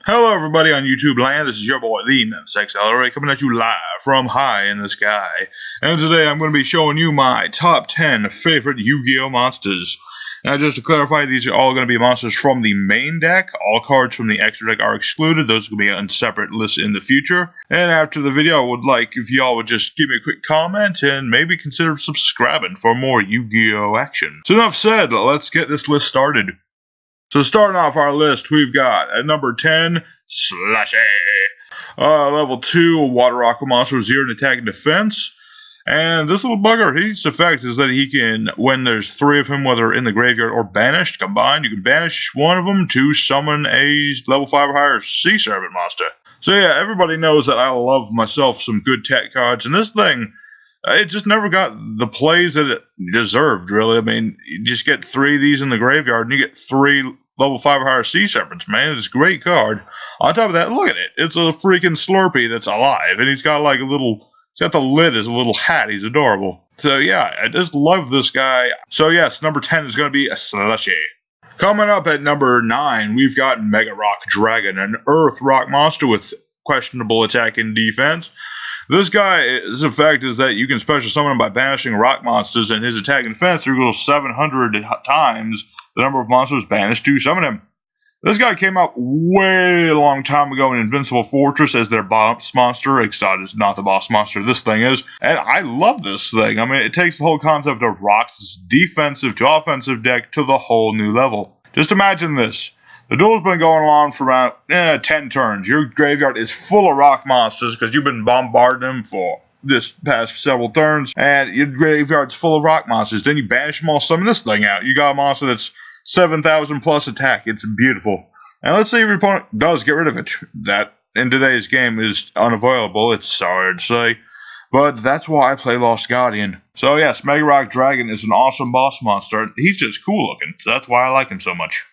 Hello everybody on YouTube land, this is your boy, the NemsXLRA, coming at you live from high in the sky. And today I'm going to be showing you my top 10 favorite Yu-Gi-Oh! Monsters. Now just to clarify, these are all going to be monsters from the main deck. All cards from the extra deck are excluded. Those will be on separate lists in the future. And after the video, I would like if y'all would just give me a quick comment and maybe consider subscribing for more Yu-Gi-Oh! Action. So enough said, let's get this list started. So starting off our list, we've got at number 10, Slashy. Level 2, Water Aqua Monster with 0 in attack and defense. And this little bugger, his effect is that he can, when there's 3 of him, whether in the graveyard or banished combined, you can banish one of them to summon a level 5 or higher Sea Serpent monster. So yeah, everybody knows that I love myself some good tech cards, and this thing, it just never got the plays that it deserved, really. I mean, you just get 3 of these in the graveyard, and you get 3 level 5 or higher Sea Serpents, man. It's a great card. On top of that, look at it. It's a freaking Slurpee that's alive, and he's got like a little, he's got the lid as a little hat. He's adorable. So yeah, I just love this guy. So yes, number 10 is going to be a Slushy. Coming up at number 9, we've got Mega Rock Dragon, an Earth Rock monster with questionable attack and defense. This guy's effect is that you can special summon him by banishing rock monsters, and his attack and defense equals 700 times the number of monsters banished to summon him. This guy came out way a long time ago in Invincible Fortress as their boss monster, except it's not the boss monster this thing is, and I love this thing. I mean, it takes the whole concept of Rock's defensive to offensive deck to the whole new level. Just imagine this. The duel's been going on for about 10 turns. Your graveyard is full of rock monsters because you've been bombarding them for this past several turns, and your graveyard's full of rock monsters. Then you banish them all, summon this thing out. You got a monster that's 7,000 plus attack. It's beautiful. And let's say your opponent does get rid of it. That, in today's game, is unavoidable. It's sorry to say. But that's why I play Lost Guardian. So yes, Mega Rock Dragon is an awesome boss monster. He's just cool looking. So that's why I like him so much.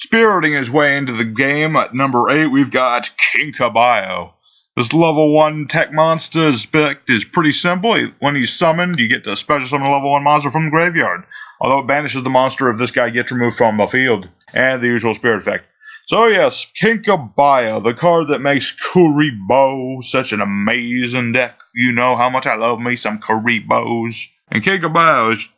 Spiriting his way into the game, at number 8, we've got Kinkabio. This level 1 tech monster's effect is pretty simple. When he's summoned, you get to special summon a level 1 monster from the graveyard, although it banishes the monster if this guy gets removed from the field, and the usual spirit effect. So yes, Kinkabio, the card that makes Kuriboh such an amazing deck. You know how much I love me some Kuribohs. And Kinkabio is,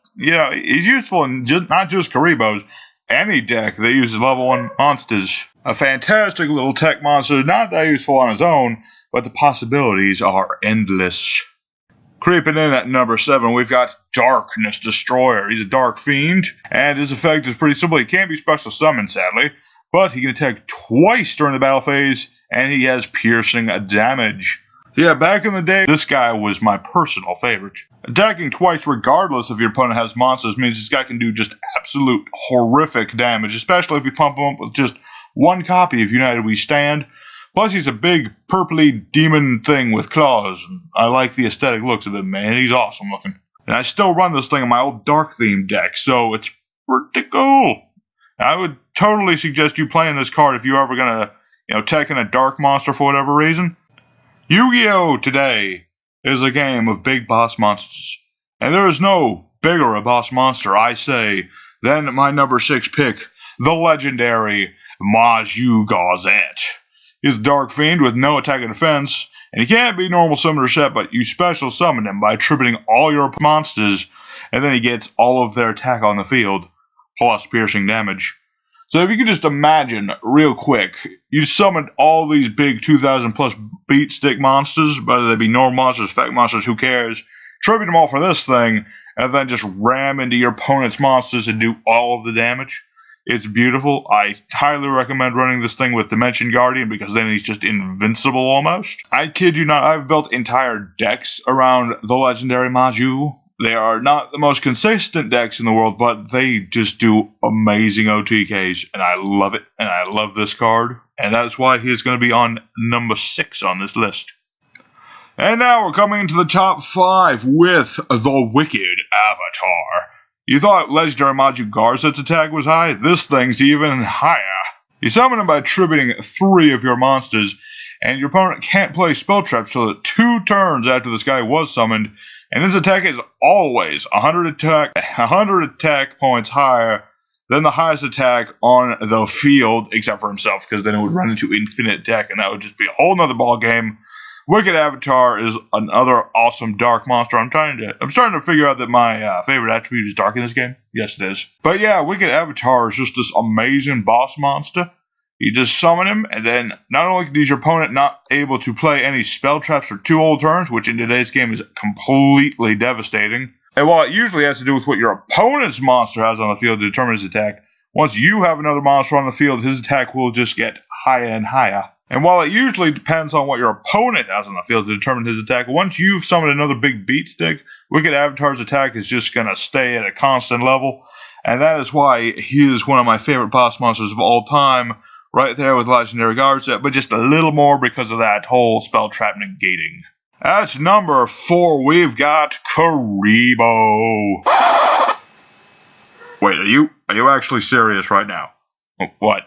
he's useful in not just Kuribohs, any deck that uses level 1 monsters. A fantastic little tech monster, not that useful on his own, but the possibilities are endless. Creeping in at number 7, we've got Darkness Destroyer. He's a Dark Fiend, and his effect is pretty simple. He can't be special summoned, sadly, but he can attack twice during the battle phase, and he has piercing damage. Yeah, back in the day, this guy was my personal favorite. Attacking twice regardless if your opponent has monsters means this guy can do just absolute horrific damage, especially if you pump him up with just 1 copy of United We Stand. Plus, he's a big, purpley demon thing with claws. I like the aesthetic looks of him, man. He's awesome looking. And I still run this thing in my old dark-themed deck, so it's pretty cool. I would totally suggest you playing this card if you're ever going to, tech in a dark monster for whatever reason. Yu-Gi-Oh! Today is a game of big boss monsters. And there is no bigger a boss monster, I say, than my number 6 pick, the legendary Maju Gazette. He's a Dark Fiend with no attack and defense, and he can't be normal summoner set, but you special summon him by attributing all your monsters, and then he gets all of their attack on the field, plus piercing damage. So if you could just imagine, real quick, you summoned all these big 2,000 plus beat stick monsters, whether they be normal monsters, effect monsters, who cares, tribute them all for this thing, and then just ram into your opponent's monsters and do all of the damage. It's beautiful. I highly recommend running this thing with Dimension Guardian because then he's just invincible almost. I kid you not, I've built entire decks around the legendary Maju. They are not the most consistent decks in the world, but they just do amazing OTKs, and I love it, and I love this card, and that's why he's going to be on number 6 on this list. And now we're coming into the top 5 with the Wicked Avatar. You thought legendary Maju Garzet's attack was high? This thing's even higher. You summon him by attributing 3 of your monsters, and your opponent can't play spell traps till 2 turns after this guy was summoned, and his attack is always 100 attack points higher then the highest attack on the field, except for himself, because then it would run into infinite deck, and that would just be a whole nother ball game. Wicked Avatar is another awesome dark monster. I'm starting to figure out that my favorite attribute is dark in this game. Yes, it is. But yeah, Wicked Avatar is just this amazing boss monster. You just summon him, and then not only is your opponent not able to play any spell traps for 2 whole turns, which in today's game is completely devastating, and while it usually has to do with what your opponent's monster has on the field to determine his attack, once you have another monster on the field, his attack will just get higher and higher. And while it usually depends on what your opponent has on the field to determine his attack, once you've summoned another big beat stick, Wicked Avatar's attack is just going to stay at a constant level, and that is why he is one of my favorite boss monsters of all time, right there with Legendary Guard set, but just a little more because of that whole spell trap negating. That's number 4. We've got Kuriboh. Wait, are you actually serious right now? What?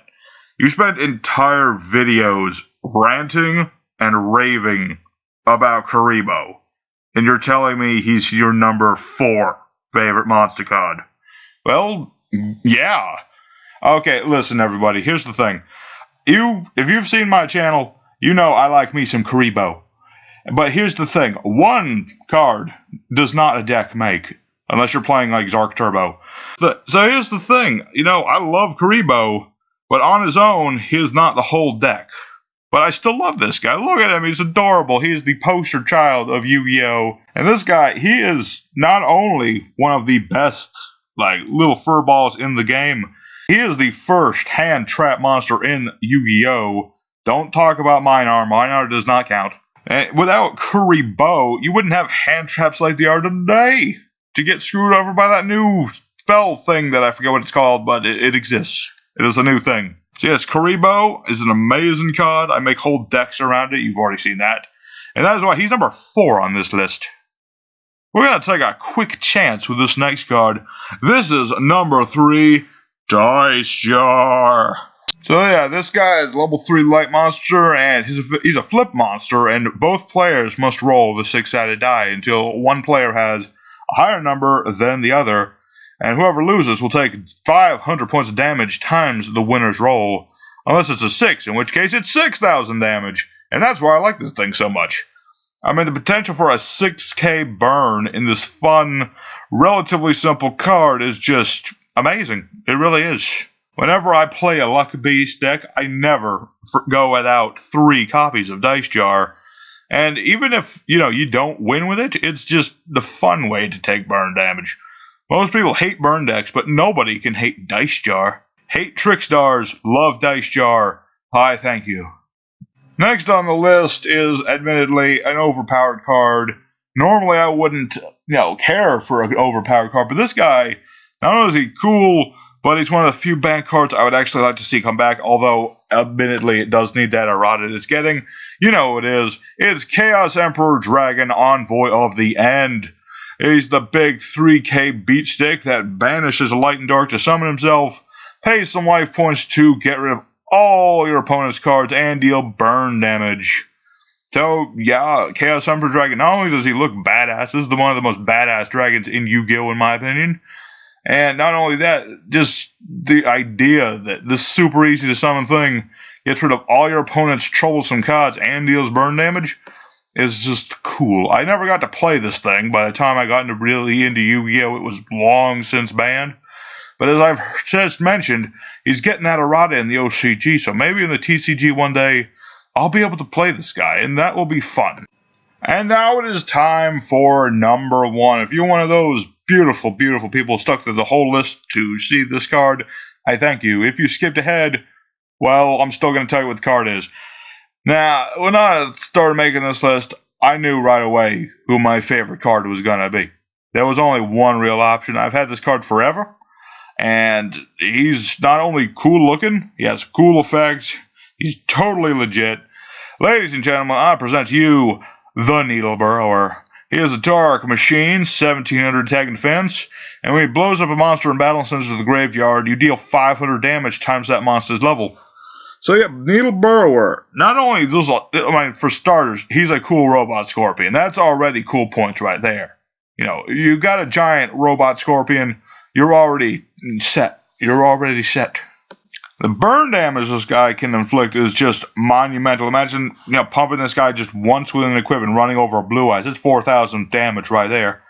You spent entire videos ranting and raving about Kuriboh, and you're telling me he's your number 4 favorite monster card? Well, yeah. Okay, listen everybody, here's the thing. If you've seen my channel, you know I like me some Kuriboh. But here's the thing, one card does not a deck make, unless you're playing like Zark Turbo. So here's the thing, I love Kuriboh, but on his own, he is not the whole deck. But I still love this guy. Look at him, he's adorable. He is the poster child of Yu-Gi-Oh! And this guy, he is not only one of the best, little furballs in the game, he is the first hand trap monster in Yu-Gi-Oh! Don't talk about Minar. Minar does not count. And without Kuriboh, you wouldn't have hand traps like they are today to get screwed over by that new spell thing that I forget what it's called, but it exists. It is a new thing. So yes, Kuriboh is an amazing card. I make whole decks around it. You've already seen that. And that is why he's number 4 on this list. We're going to take a quick chance with this next card. This is number 3. Dice Jar. So yeah, this guy is level 3 light monster, and he's a flip monster, and both players must roll the 6-sided die until one player has a higher number than the other, and whoever loses will take 500 points of damage times the winner's roll, unless it's a 6, in which case it's 6,000 damage, and that's why I like this thing so much. I mean, the potential for a 6k burn in this fun, relatively simple card is just amazing. It really is. Whenever I play a Luck Beast deck, I never go without 3 copies of Dice Jar. And even if, you don't win with it, it's just the fun way to take burn damage. Most people hate burn decks, but nobody can hate Dice Jar. Hate Trickstars, love Dice Jar. Hi, thank you. Next on the list is, admittedly, an overpowered card. Normally I wouldn't, care for an overpowered card, but this guy, not only is he cool, but he's one of the few bank cards I would actually like to see come back, although, admittedly, it does need that errata it's getting. You know what it is. It's Chaos Emperor Dragon, Envoy of the End. He's the big 3k beat stick that banishes light and dark to summon himself, pays some life points to get rid of all your opponent's cards, and deal burn damage. So, yeah, Chaos Emperor Dragon, not only does he look badass, this is one of the most badass dragons in Yu-Gi-Oh! In my opinion. And not only that, just the idea that this super easy to summon thing gets rid of all your opponent's troublesome cards and deals burn damage is just cool. I never got to play this thing. By the time I got really into Yu-Gi-Oh! It was long since banned. But as I've just mentioned, he's getting that errata in the OCG, so maybe in the TCG one day, I'll be able to play this guy, and that will be fun. And now it is time for number 1. If you're one of those beautiful, beautiful people stuck through the whole list to see this card, I thank you. If you skipped ahead, well, I'm still going to tell you what the card is. Now, when I started making this list, I knew right away who my favorite card was going to be. There was only one real option. I've had this card forever, and he's not only cool looking, he has cool effects, he's totally legit. Ladies and gentlemen, I present to you the Needle Burrower. He is a dark machine, 1700 attack and defense, and when he blows up a monster in battle and sends it to the graveyard, you deal 500 damage times that monster's level. So yeah, Needle Burrower, not only does, for starters, he's a cool robot scorpion. That's already cool points right there. You got a giant robot scorpion, you're already set. you're already set. The burn damage this guy can inflict is just monumental. Imagine, pumping this guy just once with an equip and running over a Blue Eyes. It's 4,000 damage right there.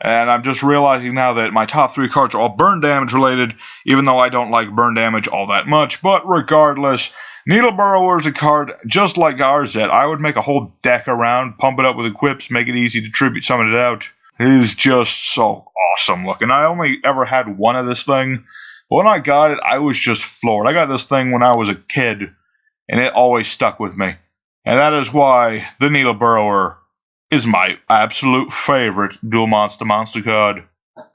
And I'm just realizing now that my top 3 cards are all burn damage related, even though I don't like burn damage all that much. But regardless, Needle Burrower is a card just like Garzet. I would make a whole deck around, pump it up with equips, make it easy to tribute summon it out. It is just so awesome looking. I only ever had one of this thing. When I got it, I was just floored. I got this thing when I was a kid, and it always stuck with me. And that is why the Needle Burrower is my absolute favorite dual monster card.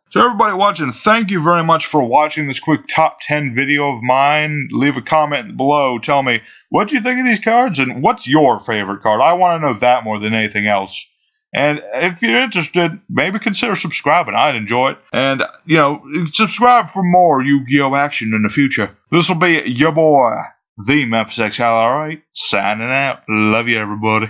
So everybody watching, thank you very much for watching this quick top 10 video of mine. Leave a comment below. Tell me, what do you think of these cards, and what's your favorite card? I want to know that more than anything else. And if you're interested, maybe consider subscribing. I'd enjoy it. And, subscribe for more Yu-Gi-Oh! Action in the future. This will be your boy, the Memphis Exile, alright? Signing out. Love you, everybody.